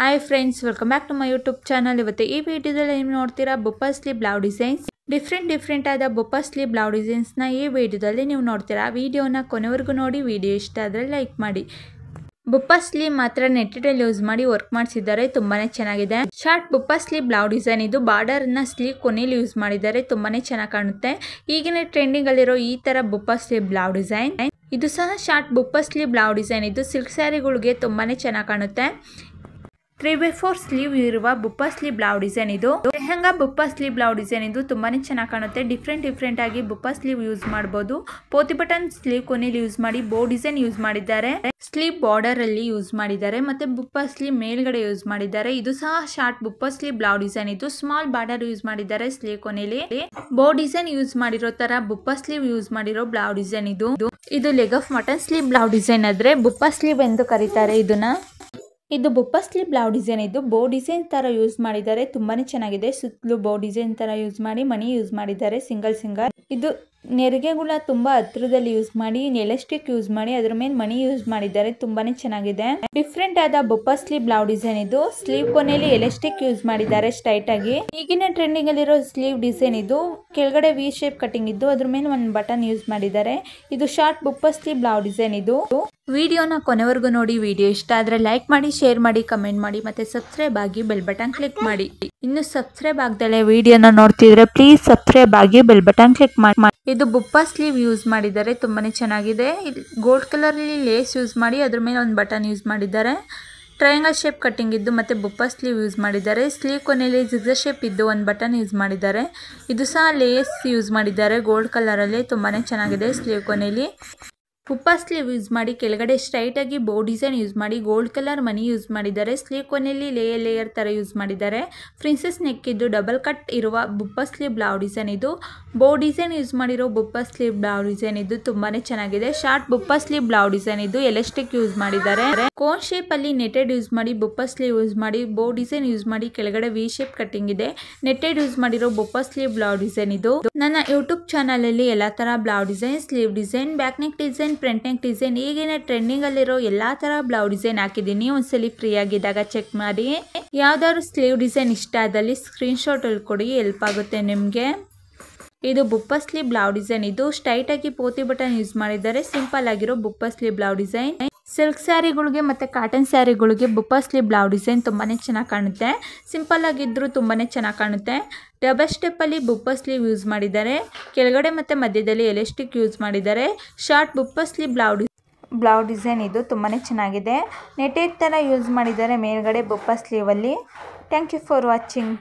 Hi friends, welcome back to my YouTube channel. ಇವತ್ತು ಈ ವಿಡಿಯೋದಲ್ಲಿ ನೀವು ನೋಡ್ತೀರಾ ಬುಪ್ಪಾ ಸ್ಲೀವ್ ಬ್ಲೌಸ್ ಡಿಸೈನ್ಸ್. ಡಿಫ್ರೆಂಟ್ ಆದ ಬುಪ್ಪಾ ಸ್ಲೀವ್ ಬ್ಲೌಸ್ ಡಿಸೈನ್ಸ್ನ ಈ ವಿಡಿಯೋದಲ್ಲಿ ನೀವು ನೋಡ್ತೀರಾ. ವಿಡಿಯೋನ ಕೊನೆವರೆಗೂ ನೋಡಿ. ವಿಡಿಯೋ ಇಷ್ಟ ಆದರೆ ಲೈಕ್ ಮಾಡಿ. ಬುಪ್ಪಾ ಸ್ಲೀವ್ ಮಾತ್ರ ನೆಟ್ಟೆಡಲ್ಲಿ ಯೂಸ್ ಮಾಡಿ ವರ್ಕ್ ಮಾಡಿಸಿದ್ದಾರೆ, ತುಂಬಾನೇ ಚೆನ್ನಾಗಿದೆ. ಶಾರ್ಟ್ ಬುಪ್ಪಾ ಸ್ಲೀವ್ ಬ್ಲೌಸ್ ಡಿಸೈನ್ ಇದು. ಬಾರ್ಡರ್ನ ಸ್ಲೀವ್ ಕೊನೆಯಲ್ಲಿ ಯೂಸ್ ಮಾಡಿದ್ದಾರೆ, ತುಂಬಾನೇ ಚೆನ್ನಾಗಿ ಕಾಣುತ್ತೆ. ಈಗಿನ ಟ್ರೆಂಡಿಂಗ್ ಅಲ್ಲಿರೋ ಈ ತರ ಬುಪ್ಪಾ ಸ್ಲೀವ್ ಬ್ಲೌಸ್ ಡಿಸೈನ್ ಇದು ಸಹ ಶಾರ್ಟ್ ಬುಪ್ಪಾ ಸ್ಲೀವ್ ಬ್ಲೌಸ್ ಡಿಸೈನ್ ಇದು. ಸಿಲ್ಕ್ ಸ್ಯಾರಿಗಳಿಗೆ ತುಂಬಾನೇ ಚೆನ್ನಾಗಿ ಕಾಣುತ್ತೆ. 3/4 ಸ್ಲೀವ್ ಇರುವ ಬುಪ್ಪಾ ಸ್ಲೀವ್ ಬ್ಲೌಸ್ ಡಿಸೈನ್ ಇದು. ಲೆಹಂಗಾ ಬುಪ್ಪಾ ಸ್ಲೀವ್ ಬ್ಲೌಸ್ ಡಿಸೈನ್ ಇದು. ತುಂಬಾನೇ ಚೆನ್ನಾಗಿ ಕಾಣುತ್ತೆ. ಡಿಫ್ರೆಂಟ್ ಆಗಿ ಬುಪ್ಪಾ ಸ್ಲೀವ್ ಯೂಸ್ ಮಾಡಬಹುದು. ಪೋತಿ ಬಟನ್ ಸ್ಲೀವ್ ಕೊನೆಯಲ್ಲಿ ಯೂಸ್ ಮಾಡಿ ಬೋ ಡಿಸೈನ್ ಯೂಸ್ ಮಾಡಿದ್ದಾರೆ. ಸ್ಲೀವ್ ಬಾರ್ಡರ್ ಅಲ್ಲಿ ಯೂಸ್ ಮಾಡಿದ್ದಾರೆ, ಮತ್ತೆ ಬುಪ್ಪಾ ಸ್ಲೀವ್ ಮೇಲ್ಗಡೆ ಯೂಸ್ ಮಾಡಿದ್ದಾರೆ. ಇದು ಸಹ ಶಾರ್ಟ್ ಬುಪ್ಪಾ ಸ್ಲೀವ್ ಬ್ಲೌಸ್ ಡಿಸೈನ್ ಇದು. ಸ್ಮಾಲ್ ಬಾರ್ಡರ್ ಯೂಸ್ ಮಾಡಿದ್ದಾರೆ ಸ್ಲೀವ್ ಕೊನೆಯಲ್ಲಿ. ಬೋ ಡಿಸೈನ್ ಯೂಸ್ ಮಾಡಿರೋ ತರ ಬುಪ್ಪಾ ಸ್ಲೀವ್ ಯೂಸ್ ಮಾಡಿರೋ ಬ್ಲೌಸ್ ಡಿಸೈನ್ ಇದು. ಇದು leg of mutton sleeve blouse design ಆದ್ರೆ ಬುಪ್ಪಾ ಸ್ಲೀವ್ ಎಂದು ಕರೀತಾರೆ ಇದನ್ನ. ಇದು ಬುಪ್ಪಾ ಸ್ಲೀವ್ ಬ್ಲೌಸ್ ಡಿಸೈನ್ ಇದು. ಬೋ ಡಿಸೈನ್ ತರ ಯೂಸ್ ಮಾಡಿದ್ದಾರೆ, ತುಂಬಾನೇ ಚೆನ್ನಾಗಿದೆ. ಸುತ್ತಲೂ ಬೋ ಡಿಸೈನ್ ತರ ಯೂಸ್ ಮಾಡಿ ಮಣಿ ಯೂಸ್ ಮಾಡಿದ್ದಾರೆ, ಸಿಂಗಲ್. ಇದು ನೆರಿಗೆಗಳ ತುಂಬಾ ಹತ್ರದಲ್ಲಿ ಯೂಸ್ ಮಾಡಿ ಎಲಾಸ್ಟಿಕ್ ಯೂಸ್ ಮಾಡಿ ಅದ್ರ ಮೇಲೆ ಮಣಿ ಯೂಸ್ ಮಾಡಿದ್ದಾರೆ, ತುಂಬಾನೇ ಚೆನ್ನಾಗಿದೆ. ಡಿಫ್ರೆಂಟ್ ಆದ ಬುಪ್ಪಾ ಸ್ಲೀವ್ ಬ್ಲೌಸ್ ಡಿಸೈನ್ ಇದು. ಸ್ಲೀವ್ ಕೊನೆಯಲ್ಲಿ ಎಲಾಸ್ಟಿಕ್ ಯೂಸ್ ಮಾಡಿದ್ದಾರೆ ಸ್ಟ್ರೈಟ್ ಆಗಿ. ಈಗಿನ ಟ್ರೆಂಡಿಂಗ್ ಅಲ್ಲಿರೋ ಸ್ಲೀವ್ ಡಿಸೈನ್ ಇದು. ಕೆಳಗಡೆ ವಿ ಶೇಪ್ ಕಟಿಂಗ್ ಇದ್ದು ಅದ್ರ ಮೇಲೆ ಒಂದು ಬಟನ್ ಯೂಸ್ ಮಾಡಿದ್ದಾರೆ. ಇದು ಶಾರ್ಟ್ ಬುಪ್ಪಾ ಸ್ಲೀವ್ ಬ್ಲೌಸ್ ಡಿಸೈನ್ ಇದು. ವಿಡಿಯೋನ ಕೊನೆವರೆಗೂ ನೋಡಿ. ವಿಡಿಯೋ ಇಷ್ಟ ಆದ್ರೆ ಲೈಕ್ ಮಾಡಿ, ಶೇರ್ ಮಾಡಿ, ಕಮೆಂಟ್ ಮಾಡಿ, ಮತ್ತೆ ಸಬ್ಸ್ಕ್ರೈಬ್ ಆಗಿ ಬೆಲ್ ಬಟನ್ ಕ್ಲಿಕ್ ಮಾಡಿ. ಇನ್ನು ಸಬ್ಸ್ಕ್ರೈಬ್ ಆಗದಲ್ಲೇ ವಿಡಿಯೋನ ನೋಡ್ತಿದ್ರೆ ಪ್ಲೀಸ್ ಸಬ್ಸ್ಕ್ರೈಬ್ ಆಗಿ ಬೆಲ್ ಬಟನ್ ಕ್ಲಿಕ್ ಮಾಡಿ. ಇದು ಬುಪ್ಪಾ ಸ್ಲೀವ್ ಯೂಸ್ ಮಾಡಿದ್ದಾರೆ, ತುಂಬಾನೇ ಚೆನ್ನಾಗಿದೆ. ಗೋಲ್ಡ್ ಕಲರ್ ಅಲ್ಲಿ ಲೇಸ್ ಯೂಸ್ ಮಾಡಿ ಅದ್ರ ಮೇಲೆ ಒಂದು ಬಟನ್ ಯೂಸ್ ಮಾಡಿದ್ದಾರೆ. ಟ್ರಯಾಂಗಲ್ ಶೇಪ್ ಕಟಿಂಗ್ ಇದ್ದು ಮತ್ತೆ ಬುಪ್ಪಾ ಸ್ಲೀವ್ ಯೂಸ್ ಮಾಡಿದ್ದಾರೆ. ಸ್ಲೀವ್ ಕೊನೆಯಲ್ಲಿ ಜಿಗ್ಜಾಗ್ ಶೇಪ್ ಇದ್ದು ಒಂದು ಬಟನ್ ಯೂಸ್ ಮಾಡಿದ್ದಾರೆ. ಇದು ಸಹ ಲೇಸ್ ಯೂಸ್ ಮಾಡಿದ್ದಾರೆ ಗೋಲ್ಡ್ ಕಲರ್ ಅಲ್ಲಿ, ತುಂಬಾನೇ ಚೆನ್ನಾಗಿದೆ. ಸ್ಲೀವ್ ಕೊನೆಯಲ್ಲಿ ಬುಪ್ಪಾ ಸ್ಲೀವ್ ಯೂಸ್ ಮಾಡಿ ಕೆಳಗಡೆ ಸ್ಟ್ರೈಟ್ ಆಗಿ ಬೋ ಡಿಸೈನ್ ಯೂಸ್ ಮಾಡಿ ಗೋಲ್ಡ್ ಕಲರ್ ಮಣಿ ಯೂಸ್ ಮಾಡಿದ್ದಾರೆ. ಸ್ಲೀವ್ ಕೊನೆಯಲ್ಲಿ ಲೇಯರ್ ತರ ಯೂಸ್ ಮಾಡಿದ್ದಾರೆ. ಪ್ರಿನ್ಸೆಸ್ ನೆಕ್ ಇದ್ದು ಡಬಲ್ ಕಟ್ ಇರುವ ಬುಪ್ಪಾ ಸ್ಲೀವ್ ಬ್ಲೌಸ್ ಡಿಸೈನ್ ಇದು. ಬೋ ಡಿಸೈನ್ ಯೂಸ್ ಮಾಡಿರೋ ಬುಪ್ಪಾ ಸ್ಲೀವ್ ಬ್ಲೌಸ್ ಡಿಸೈನ್ ಇದು, ತುಂಬಾನೇ ಚೆನ್ನಾಗಿದೆ. ಶಾರ್ಟ್ ಬುಪ್ಪಾ ಸ್ಲೀವ್ ಬ್ಲೌಸ್ ಡಿಸೈನ್ ಇದು. ಎಲಾಸ್ಟಿಕ್ ಯೂಸ್ ಮಾಡಿದ್ದಾರೆ. ಕೋನ್ ಶೇಪ್ ಅಲ್ಲಿ ನೆಟೆಡ್ ಯೂಸ್ ಮಾಡಿ ಬುಪ್ಪಾ ಸ್ಲೀವ್ ಯೂಸ್ ಮಾಡಿ ಬೋ ಡಿಸೈನ್ ಯೂಸ್ ಮಾಡಿ ಕೆಳಗಡೆ ವಿ ಶೇಪ್ ಕಟಿಂಗ್ ಇದೆ. ನೆಟೆಡ್ ಯೂಸ್ ಮಾಡಿರೋ ಬುಪ್ಪಾ ಸ್ಲೀವ್ ಬ್ಲೌಸ್ ಡಿಸೈನ್ ಇದು. ನನ್ನ ಯೂಟ್ಯೂಬ್ ಚಾನಲ್ ಅಲ್ಲಿ ಎಲ್ಲಾ ತರ blouse design, sleeve design, back neck design, front neck design, ಈಗಿನ ಟ್ರೆಂಡಿಂಗ್ ಅಲ್ಲಿರೋ ಎಲ್ಲಾ ತರ ಬ್ಲೌಸ್ ಡಿಸೈನ್ ಹಾಕಿದೀನಿ. ಒಂದ್ಸಲಿ ಫ್ರೀ ಆಗಿದ್ದಾಗ ಚೆಕ್ ಮಾಡಿ. ಯಾವ್ದಾದ್ರು ಸ್ಲೀವ್ ಡಿಸೈನ್ ಇಷ್ಟ ಆದಲ್ಲಿ ಸ್ಕ್ರೀನ್ ಶಾಟ್ ಅಲ್ಲಿ ಕೊಡಿ, ಹೆಲ್ಪ್ ಆಗುತ್ತೆ ನಿಮ್ಗೆ. ಇದು ಬುಪ್ಪಾ ಸ್ಲೀವ್ ಬ್ಲೌಸ್ ಡಿಸೈನ್ ಇದು. ಸ್ಟ್ರೈಟ್ ಆಗಿ ಪೋತಿ ಬಟನ್ ಯೂಸ್ ಮಾಡಿದ್ದಾರೆ. ಸಿಂಪಲ್ ಆಗಿರೋ ಬುಪ್ಪಾ ಸ್ಲೀವ್ ಬ್ಲೌಸ್ ಡಿಸೈನ್. ಸಿಲ್ಕ್ ಸ್ಯಾರಿಗಳಿಗೆ ಮತ್ತೆ ಕಾಟನ್ ಸ್ಯಾರಿಗಳಿಗೆ ಬುಪ್ಪಾ ಸ್ಲೀವ್ ಬ್ಲೌಸ್ ಡಿಸೈನ್ ತುಂಬಾನೇ ಚೆನ್ನಾಗಿ ಕಾಣುತ್ತೆ. ಸಿಂಪಲ್ ಆಗಿದ್ರು ತುಂಬಾನೇ ಚೆನ್ನಾಗಿ ಕಾಣುತ್ತೆ. ಡಬಲ್ ಸ್ಟೆಪ್ ಅಲ್ಲಿ ಬುಪ್ಪಾ ಸ್ಲೀವ್ ಯೂಸ್ ಮಾಡಿದ್ದಾರೆ. ಕೆಳಗಡೆ ಮತ್ತೆ ಮಧ್ಯದಲ್ಲಿ ಎಲಾಸ್ಟಿಕ್ ಯೂಸ್ ಮಾಡಿದ್ದಾರೆ. ಶಾರ್ಟ್ ಬುಪ್ಪಾ ಸ್ಲೀವ್ ಬ್ಲೌಸ್ ಡಿಸೈನ್ ಇದು, ತುಂಬಾನೇ ಚೆನ್ನಾಗಿದೆ. ನೆಟೆಡ್ ತರ ಯೂಸ್ ಮಾಡಿದ್ದಾರೆ ಮೇಲ್ಗಡೆ ಬುಪ್ಪಾ ಸ್ಲೀವ್ ಅಲ್ಲಿ. Thank you for watching.